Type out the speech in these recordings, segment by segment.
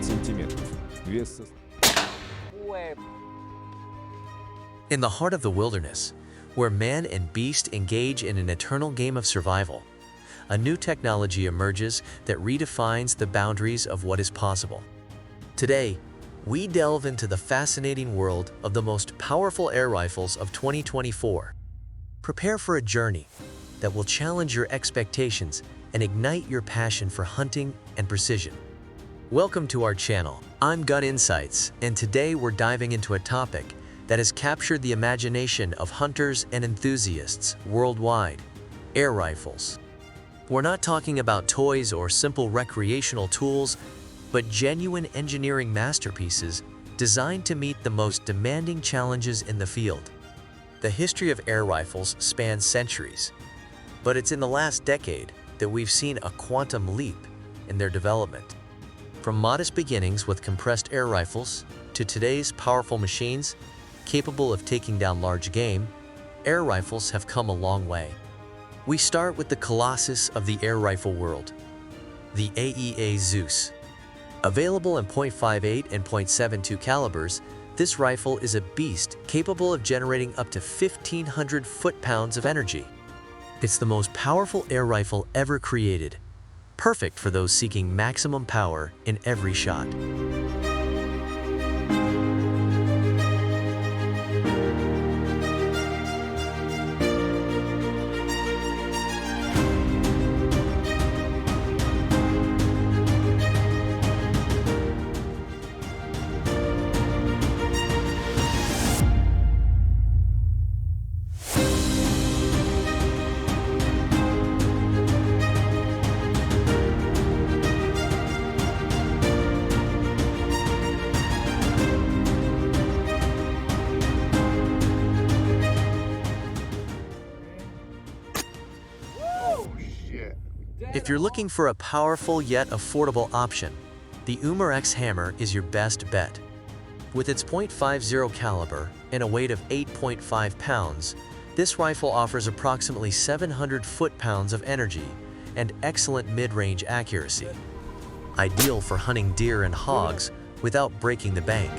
сантиметров. Вес In the heart of the wilderness, where man and beast engage in an eternal game of survival, a new technology emerges that redefines the boundaries of what is possible. Today, we delve into the fascinating world of the most powerful air rifles of 2024. Prepare for a journey that will challenge your expectations and ignite your passion for hunting and precision. Welcome to our channel. I'm Gun Insights, and today we're diving into a topic that has captured the imagination of hunters and enthusiasts worldwide: air rifles. We're not talking about toys or simple recreational tools, but genuine engineering masterpieces designed to meet the most demanding challenges in the field. The history of air rifles spans centuries, but it's in the last decade that we've seen a quantum leap in their development. From modest beginnings with compressed air rifles to today's powerful machines capable of taking down large game, air rifles have come a long way. We start with the colossus of the air rifle world, the AEA Zeus. Available in .58 and .72 calibers, this rifle is a beast capable of generating up to 1,500 foot-pounds of energy. It's the most powerful air rifle ever created, perfect for those seeking maximum power in every shot. If you're looking for a powerful yet affordable option, the Umarex Hammer is your best bet. With its .50 caliber and a weight of 8.5 pounds, this rifle offers approximately 700 foot-pounds of energy and excellent mid-range accuracy, ideal for hunting deer and hogs without breaking the bank.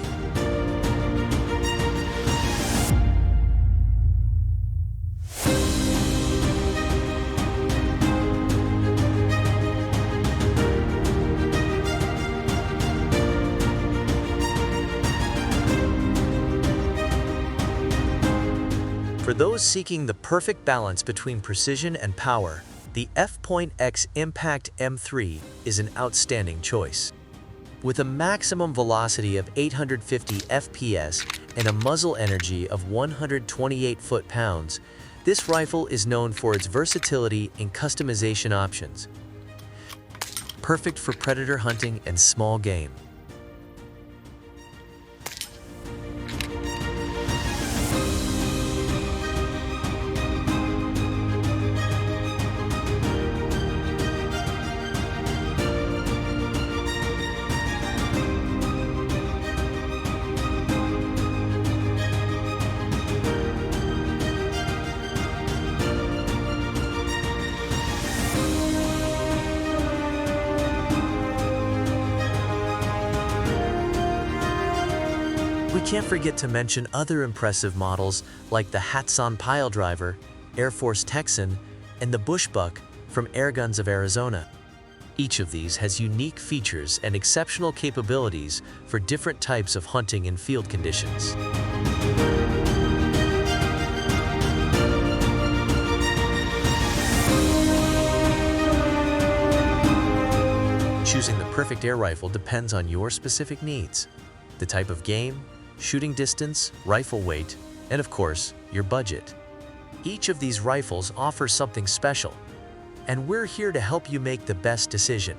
For those seeking the perfect balance between precision and power, the F.X Impact M3 is an outstanding choice. With a maximum velocity of 850 FPS and a muzzle energy of 128 foot-pounds, this rifle is known for its versatility and customization options. Perfect for predator hunting and small game. We can't forget to mention other impressive models like the Hatsan Piledriver, Air Force Texan, and the Bushbuck from Airguns of Arizona. Each of these has unique features and exceptional capabilities for different types of hunting and field conditions. Choosing the perfect air rifle depends on your specific needs, the type of game, shooting distance, rifle weight, and of course, your budget. Each of these rifles offers something special, and we're here to help you make the best decision.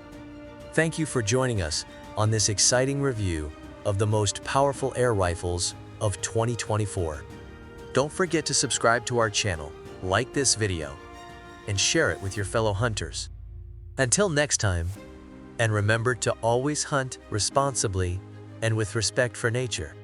Thank you for joining us on this exciting review of the most powerful air rifles of 2024. Don't forget to subscribe to our channel, like this video, and share it with your fellow hunters. Until next time, and remember to always hunt responsibly and with respect for nature.